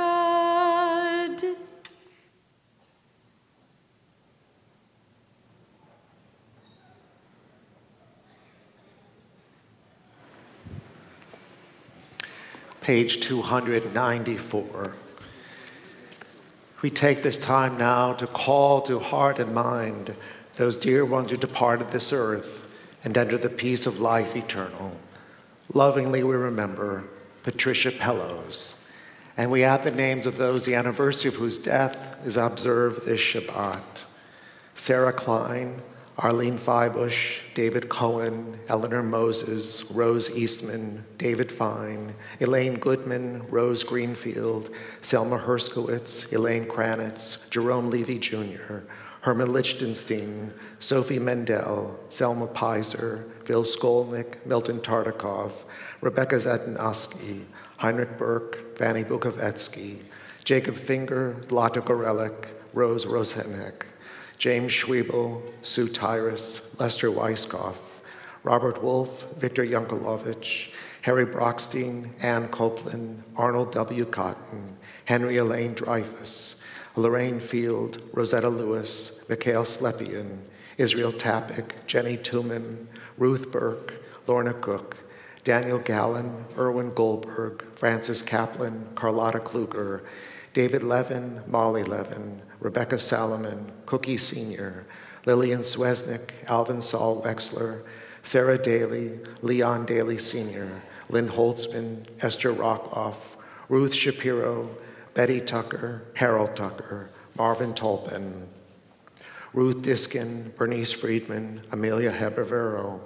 Page 294. We take this time now to call to heart and mind those dear ones who departed this earth and enter the peace of life eternal. Lovingly we remember Patricia Pellos, and we add the names of those the anniversary of whose death is observed this Shabbat. Sarah Klein, Arlene Feibush, David Cohen, Eleanor Moses, Rose Eastman, David Fine, Elaine Goodman, Rose Greenfield, Selma Herskowitz, Elaine Kranitz, Jerome Levy Jr., Herman Lichtenstein, Sophie Mendel, Selma Pizer, Phil Skolnick, Milton Tartikoff, Rebecca Zadnowski, Heinrich Burke, Fanny Bukovetsky, Jacob Finger, Zlata Gorelik, Rose Rosenek, James Schwiebel, Sue Tyrus, Lester Weiskopf, Robert Wolf, Victor Yankelovich, Harry Brockstein, Ann Copeland, Arnold W. Cotton, Henry Elaine Dreyfus, Lorraine Field, Rosetta Lewis, Mikhail Slepian, Israel Tapik, Jenny Tooman, Ruth Burke, Lorna Cook, Daniel Gallen, Erwin Goldberg, Francis Kaplan, Carlotta Kluger, David Levin, Molly Levin, Rebecca Salomon, Cookie Sr., Lillian Swesnick, Alvin Saul Wexler, Sarah Daly, Leon Daly Sr., Lynn Holtzman, Esther Rockoff, Ruth Shapiro, Betty Tucker, Harold Tucker, Marvin Tolpin, Ruth Diskin, Bernice Friedman, Amelia Hebervero,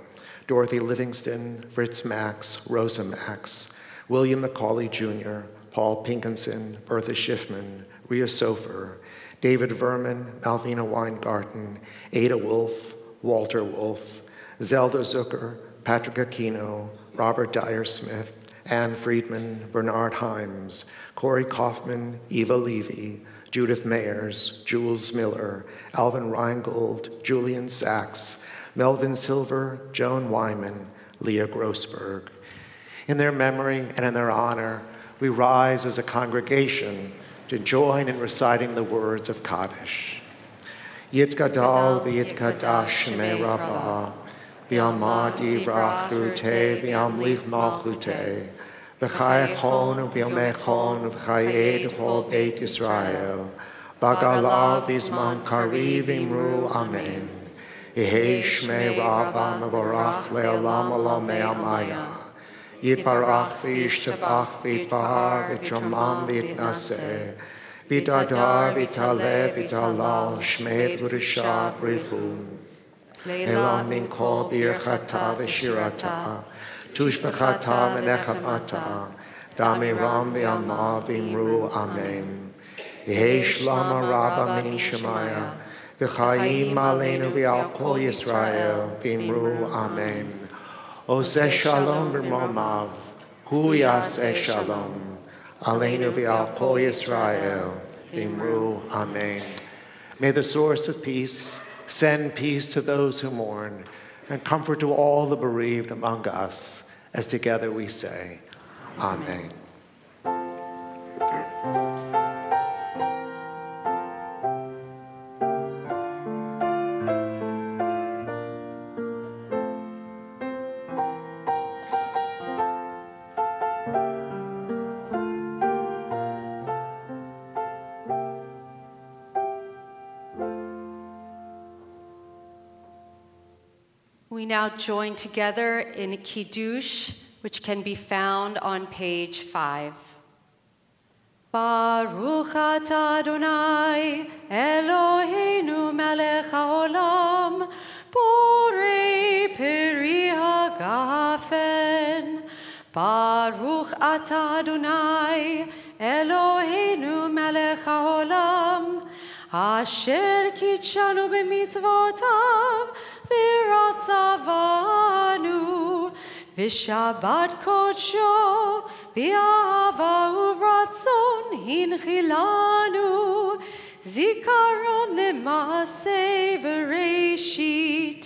Dorothy Livingston, Fritz Max, Rosa Max, William McCauley Jr., Paul Pinkenson, Bertha Schiffman, Rhea Sofer, David Verman, Malvina Weingarten, Ada Wolf, Walter Wolf, Zelda Zucker, Patrick Aquino, Robert Dyer Smith, Ann Friedman, Bernard Himes, Corey Kaufman, Eva Levy, Judith Mayers, Jules Miller, Alvin Reingold, Julian Sachs, Melvin Silver, Joan Wyman, Leah Grossberg. In their memory and in their honor, we rise as a congregation to join in reciting the words of Kaddish. Yitgadal v'yitkadash shemei Rabbah, v'yamad yivrach l'rutei v'yamlich malchutei, v'chayechon v'yomechon v'chayed kol Beit Yisrael, b'gala v'zman kariv imru amen. Yehei shmei Rabbah mevorach le'olam olam me'amaya. Yiparach v'yishtabach v'yitbahar v'yitramam v'yitnaseh, v'yitadar v'yitaleh v'yitalal shmei v'risha b'richun. Leila min kol birchata v'shirata, tushbechata v'nechamata, damiram v'yama v'imru amen. Yehei shlama Rabbah min shemaya, v'chayim aleinu v'al kol Yisrael v'imru amen. Oseh shalom b'momav, hu yaseh shalom, aleinu v'al kol Yisrael v'imru amen. May the source of peace send peace to those who mourn and comfort to all the bereaved among us, as together we say, Amen. We now join together in Kiddush, which can be found on page 5. Baruch atah Adonai, Eloheinu melech haolam, borei peri hagafen. Baruch atah Adonai, Eloheinu melech haolam, asher kitshanu b'mitzvotav, v'ratzavanu, v'shabbat kodsho, b'ahava uvratzon hinchilanu, zikaron le'maseh v'reishit,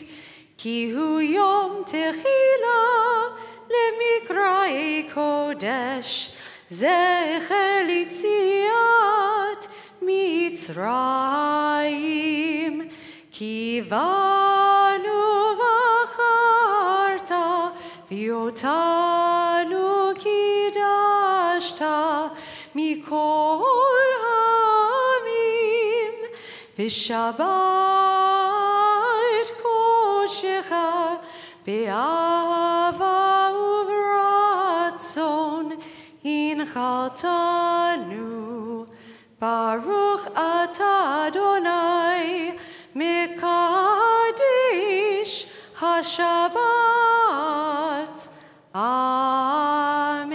ki hu yom techila le'mikraei kodesh, zecher litziat Mitzrayim, kivanu v'acharta, v'yotanu kidashta, mikol ha'amim, v'shabbat kodshecha, be'ahava uvratzon, hinchaltanu. Baruch atah Adonai, mekadesh haShabbat. Amen.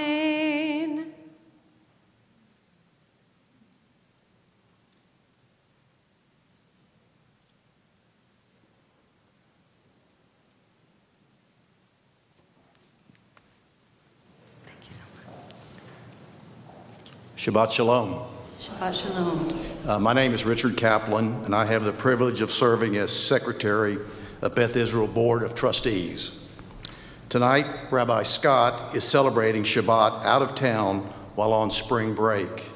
Thank you so much. Shabbat Shalom. Shabbat Shalom. My name is Richard Kaplan, and I have the privilege of serving as Secretary of Beth Israel Board of Trustees. Tonight, Rabbi Scott is celebrating Shabbat out of town while on spring break.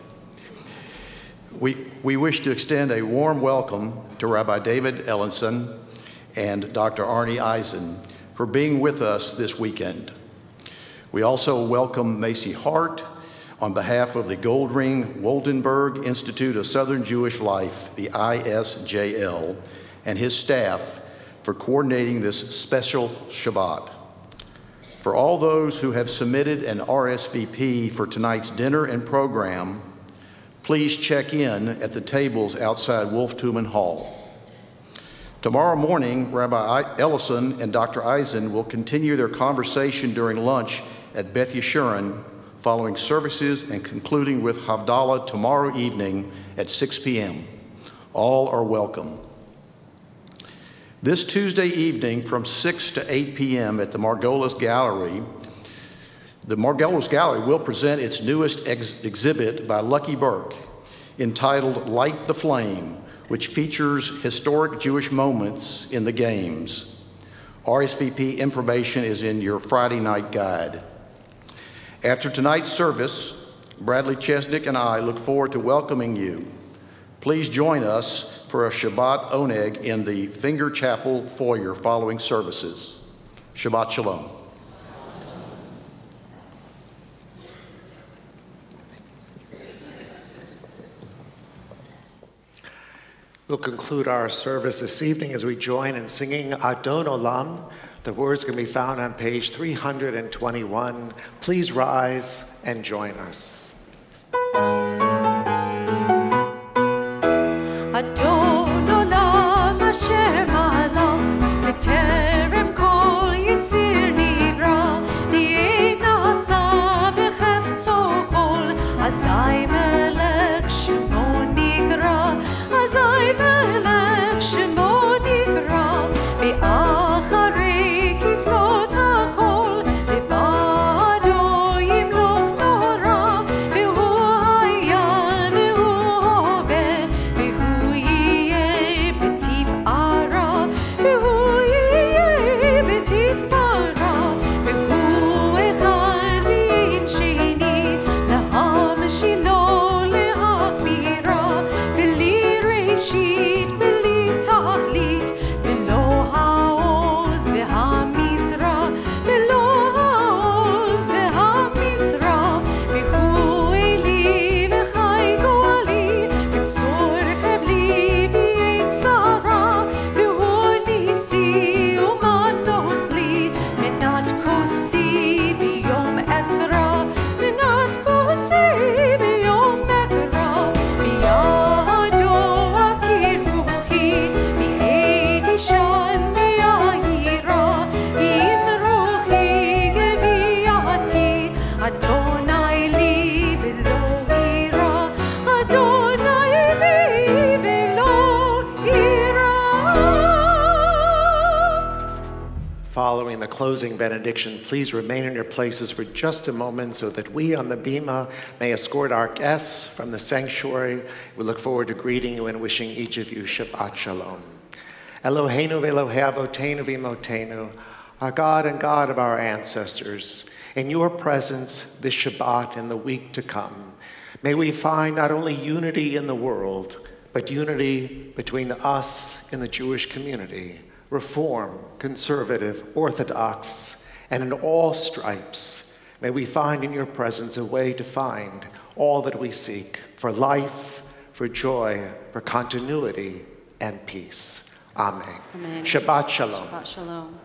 We wish to extend a warm welcome to Rabbi David Ellenson and Dr. Arnie Eisen for being with us this weekend. We also welcome Macy Hart on behalf of the Goldring Woldenberg Institute of Southern Jewish Life, the ISJL, and his staff for coordinating this special Shabbat. For all those who have submitted an RSVP for tonight's dinner and program, please check in at the tables outside Wolf Tuman Hall. Tomorrow morning, Rabbi Ellison and Dr. Eisen will continue their conversation during lunch at Beth Yeshurun, following services and concluding with Havdalah tomorrow evening at 6 p.m. All are welcome. This Tuesday evening from 6 to 8 p.m. at the Margolis Gallery, the Margolis Gallery will present its newest exhibit by Lucky Burke entitled Light the Flame, which features historic Jewish moments in the games. RSVP information is in your Friday night guide. After tonight's service, Bradley Chesnick and I look forward to welcoming you. Please join us for a Shabbat Oneg in the Finger Chapel foyer following services. Shabbat Shalom. We'll conclude our service this evening as we join in singing Adon Olam. The words can be found on page 321. Please rise and join us. Adon Olam asher malach b'terem kol yitzir nivra li'ein nasa b'chefetzo chol azai melech shemo nigra azai melech shemo nigra v'acharei kiflot hakol levado yimloch nora v'hu hayal v'hu hove v'hu yeh b'tifara v'hu yeh b'tifara v'hu echad v'yin sheni laham shilo le'achmira b'li reshit b'li tachlit v'lo ha'oz v'ha'misra v'lo ha'oz v'ha'misra v'hu eli v'chai go'ali v'tzor chevli b'yein tzara v'hu nisi u'manos li menat kosi b'yom ekra menat kosi b'yom ekra b'yado akir ruchi b'eid ishan b'yahira im ruchi geviyati Adonai li v'lo ira Adonai li v'lo ira. Following the closing benediction, please remain in your places for just a moment so that we on the bima may escort our guests from the sanctuary. We look forward to greeting you and wishing each of you Shabbat Shalom. Eloheinu v'Elohei Avotenu v'Imotenu, our God and God of our ancestors, in your presence this Shabbat and the week to come, may we find not only unity in the world, but unity between us and the Jewish community, Reform, Conservative, Orthodox, and in all stripes. May we find in your presence a way to find all that we seek for life, for joy, for continuity, and peace. Amen. Amen. Shabbat Shalom. Shabbat Shalom.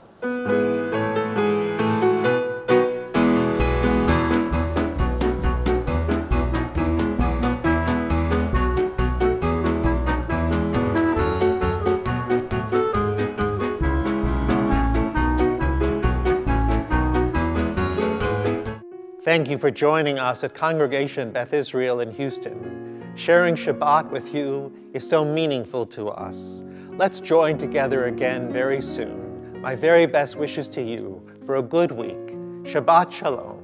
Thank you for joining us at Congregation Beth Israel in Houston. Sharing Shabbat with you is so meaningful to us. Let's join together again very soon. My very best wishes to you for a good week. Shabbat Shalom.